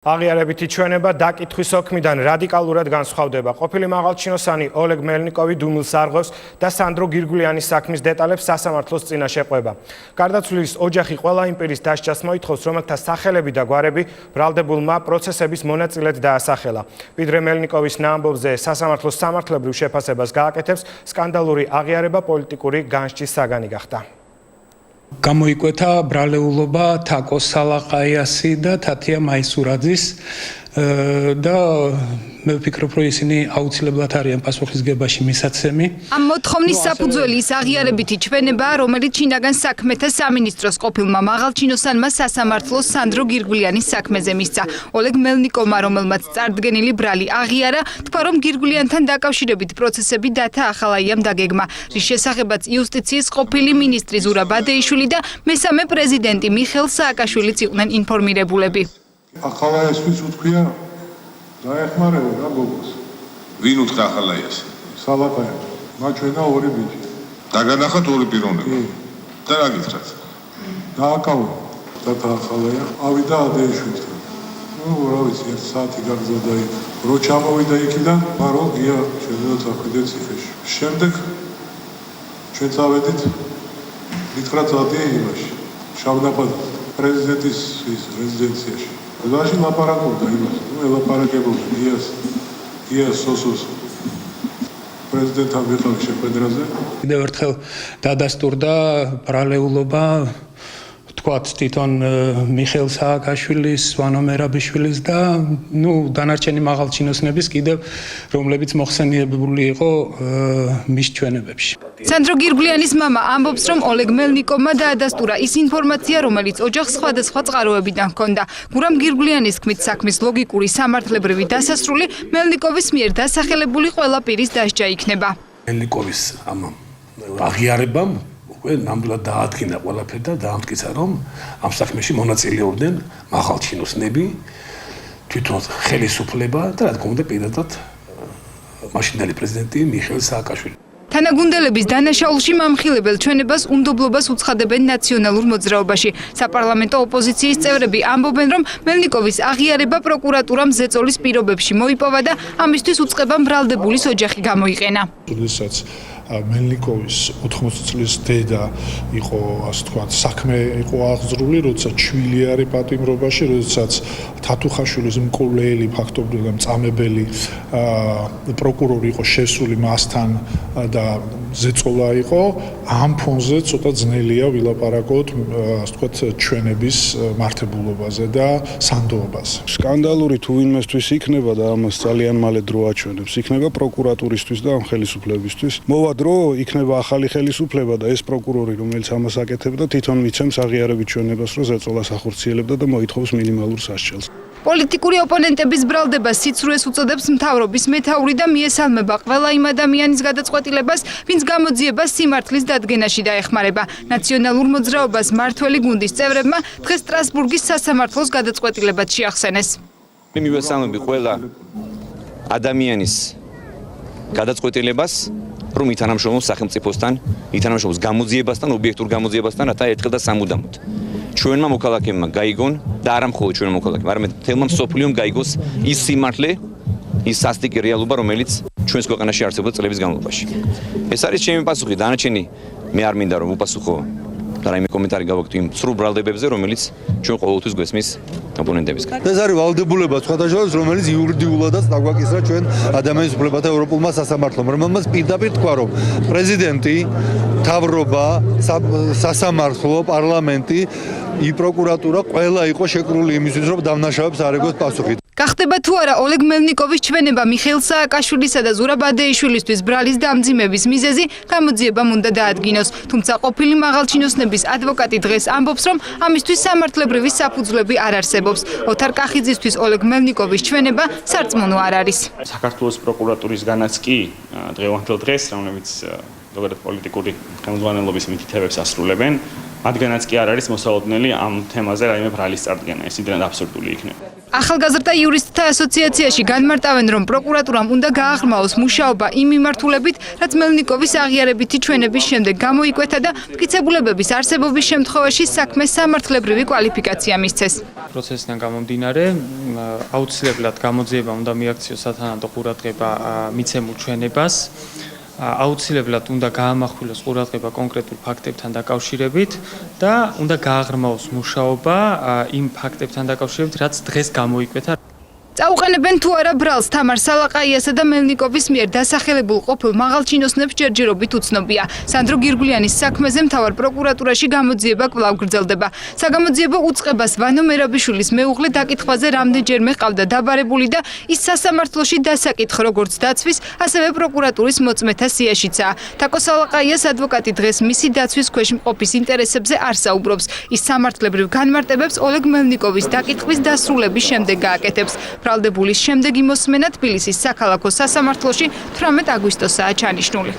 აღიარებითი ჩვენება დაკითხვის ოქმიდან რადიკალურად განსხვავდება. ყოფილი მაღალჩინოსანი ოლეგ მელნიკოვი დუმილს არღოს და სანდრო გირგულიანის საქმის დეტალებს სასამართლოს წინა შეყვება. გარდაცვლილის ოჯახი ყველა იმ პირის დასჯას მოითხოვს, რომელთა სახელები და გვარები ბრალდებულმა პროცესების მონაწილედ დაასახელა. ვიდრე მელნიკოვის ნაამბობზე სასამართლოს სამართლებრივ შეფასებას გააკეთებს, სკანდალური აღიარება პოლიტიკური განსჯის საგანი გახდა. გამოიკვეთა ბრალეულობა თაკო სალაყაიასი და თათია მაისურაძის და მე ვფიქრობ, რომ ისინი აუცილებლად არიან პასუხისგებაში მისაცემი. ამ მოთხოვნის საფუძველი ის აღიარებითი ჩვენებაა, რომელიც შინაგან საქმეთა სამინისტროს ყოფილმა მაღალჩინოსანმა სასამართლოს სანდრო გირგულიანის საქმეზე მისცა. ოლეგ მელნიკოვმა, რომელმაც წარდგენილი ბრალი აღიარა, თქვა, რომ გირგულიანთან დაკავშირებით პროცესები დათა ახალაიამ დაგეგმა, რის შესახებაც იუსტიციის ყოფილი მინისტრი ზურაბ ბადეიშვილი და მესამე პრეზიდენტი მიხეილ სააკაშვილიც იყვნენ ინფორმირებულები. ახალაიასთვის უთქვია დაეხმარება რა გოგოს. ვინ უთხრა ახალაიას? სალაყაია. მაჩვენა ორი ბიჭი. დაგანახათ ორი პიროვნება. და რა გითხრათ? დააკავა და ახალაია ავიდა ადეიშვილთან. რა ვიცი, 1 საათი გაგზავნა იქ. რო ჩამოვიდა იქიდან, ბარო გია შედოთ ახვიდეთ ციხეში. შემდეგ ჩვენ წავედით მითხრა წადია იმაში. შავნაბადზე პრეზიდენტის რეზიდენციაში. Dași la paracol, da, nu e la paracol, ies sosos. Prezident Abietal შეხვედრაზე. კიდევ ერთხელ დადასტურდა ბრალეულობა თქვათ თვითონ მიხეილ სააკაშვილის, ვანო მერაბიშვილის და დანარჩენი მაღალჩინოსნების კიდევ რომლებიც მოხსენიებული იყო მის ჩვენებებში. სანდრო გირგულიანის მამა ამბობს, რომ ოლეგ მელნიკოვმა დაადასტურა ის ინფორმაცია, რომელიც ოჯახს სხვადასხვა წყაროებიდან ჰქონდა. გურამ გირგულიანის თქმით, საქმის ლოგიკური სამართლებრივი დასასრული მელნიკოვის მიერ დასახელებული ყველა პირის დასჯა იქნება. მელნიკოვის ამ აღიარებამ ნამდვილად დაადგინა ყველაფერი და დაამტკიცა, რომ ამ საქმეში მონაწილეობდნენ მაღალჩინოსნები, თვითონ ხელისუფლება და რა თქმა უნდა პირადად მაშინდელი პრეზიდენტი მიხეილ სააკაშვილი. თანაგუნდელების დანაშაულში მამხილებელ ჩვენებას უნდობლობას უცხადებენ ნაციონალურ მოძრაობაში. საპარლამენტო ოპოზიციის წევრები ამბობენ, რომ მელნიკოვის აღიარება პროკურატურამ ზეწოლის პირობებში მოიპოვა და ამისთვის უწყებამ ბრალდებულის ოჯახი გამოიყენა. მელნიკოვის 80 წლის დედა იყო, ასე ვთქვათ, საქმე იყო აღზრული, როდესაც შვილი არის პატიმრობაში, როდესაც თათუხაშვილის მკვლელი ფაქტობრივად მწამებელი პროკურორი იყო შესული მასთან და ზეწოლა იყო. ამ ფონზე ცოტა ძნელია ვილაპარაკოთ, ასე ვთქვათ, ჩვენების მართებულობაზე და სანდოობაზე. სკანდალური თუ ვინმესთვის იქნება და ამას ძალიან მალე დრო აჩვენებს, იქნება პროკურატურისთვის და ამ ხელისუფლებისთვის. დრო იქნება ახალი ხელისუფლება და ეს პროკურორი, რომელიც ამას აკეთებდა, თვითონ მიცემს აღიარებით ჩვენებას, რომ ზეწოლას ახორციელებდა და მოითხოვს მინიმალურ სასჯელს. პოლიტიკური ოპონენტების ბრალდებას სიცრუეს უწოდებს მთავრობის მეთაური და მიესალმება ყველა იმ ადამიანის გადაწყვეტილებას, ვინც გამოძიებას სიმართლის დადგენაში დაეხმარება. ნაციონალურ მოძრაობას მართველი გუნდის წევრებმა დღეს სტრასბურგის სასამართლოს გადაწყვეტილებად შეახსენეს. მე მივესალმები ყველა ადამიანის გადაწყვეტილებას, რომ ითანამშრომლობს სახელმწიფოსთან, ითანამშრომლობს გამოძიებასთან, ობიექტურ გამოძიებასთან, რათა ერთხელ და სამუდამოდ ჩვენმა მოქალაქეებმა გაიგონ და არა მხოლოდ ჩვენმა მოქალაქეებმა, არამედ მთელმა მსოფლიომ გაიგოს ის სიმართლე, ის სასტიკი რეალობა, რომელიც ჩვენს ქვეყანაში არსებობდა წლების განმავლობაში. ეს არის ჩემი პასუხი, დანარჩენი მე არ მინდა რომ უპასუხო და რაიმე კომენტარი გავაკეთო იმ სრულ ბრალდებებზე, რომელიც ჩვენ ყოველთვის გვესმის ოპონენტებისგან. ეს არის ვალდებულება სხვადასხვა, რომელიც იურიდიულადაც დაგვაკისრა ჩვენ ადამიანის უფლებათა ევროპულმა სასამართლომ, რომელმაც პირდაპირ თქვა, რომ პრეზიდენტი, მთავრობა, სასამართლო, პარლამენტი, პროკურატურა ყველა იყო შეკრული იმისთვის, რომ დამნაშავებს არ ეგოთ პასუხი. გახდება თუ არა ოლეგ მელნიკოვის ჩვენება მიხეილ სააკაშვილისა და ზურაბ ბადეიშვილისთვის ბრალის დამძიმების მიზეზი გამოძიებამ უნდა დაადგინოს. თუმცა ყოფილი მაღალჩინოსნების ადვოკატი დღეს ამბობს, რომ ამისთვის სამართლებრივი საფუძვლები არ არსებობს. ოთარ კახიძისთვის ოლეგ მელნიკოვის ჩვენება სარწმუნო არ არის. საქართველოს პროკურატურისგანაც კი დღევანდელ დღეს, რომლებიც ზოგადად პოლიტიკური ხელმძღვანელობის მითითებებს ასრულებენ, მათგანაც კი არ არის მოსალოდნელი ამ თემაზე რაიმე ბრალის წარდგენა. ეს იმდენად აბსურდული იქნება. ახალგაზრდა იურისტთა ასოციაციაში განმარტავენ, რომ პროკურატურამ უნდა გააღრმაოს მუშაობა იმ მიმართულებით, რაც მელნიკოვის აღიარებითი ჩვენების შემდეგ გამოიკვეთა და მტკიცებულებების არსებობის შემთხვევაში საქმე სამართლებრივი კვალიფიკაცია მისცეს. პროცესიდან გამომდინარე, აუცილებლად გამოძიება უნდა მიაქციოს სათანადო ყურადღება მიცემულ ჩვენებას. აუცილებლად უნდა გაამახვილოს ყურადღება კონკრეტულ ფაქტებთან დაკავშირებით და უნდა გააღრმაოს მუშაობა იმ ფაქტებთან დაკავშირებით, რაც დღეს გამოიკვეთა. წაუყენებენ თუ არა ბრალს თამარ სალაყაიასა და მელნიკოვის მიერ დასახელებულ ყოფილ მაღალჩინოსნებს ჯერჯერობით უცნობია. სანდრო გირგულიანის საქმეზე მთავარ პროკურატურაში გამოძიება კვლავ გრძელდება. საგამოძიებო უწყებას ვანო მერაბიშვილის მეუღლე დაკითხვაზე რამდენჯერმე ყავდა დაბარებული და ის სასამართლოში დასაკითხ როგორც დაცვის, ასევე პროკურატურის მოწმეთა სიაშიცაა. თაკო სალაყაიას ადვოკატი დღეს მისი დაცვის ქვეშ მყოფის ინტერესებზე არ საუბრობს. ის სამართლებრივ განმარტებებს ოლეგ მელნიკოვის დაკითხვის დასრულების შემდეგ გააკეთებს. ბრალდებულის შემდეგი მოსმენა თბილისის საქალაქო სასამართლოში 18 აგვისტოსაა ჩანიშნული.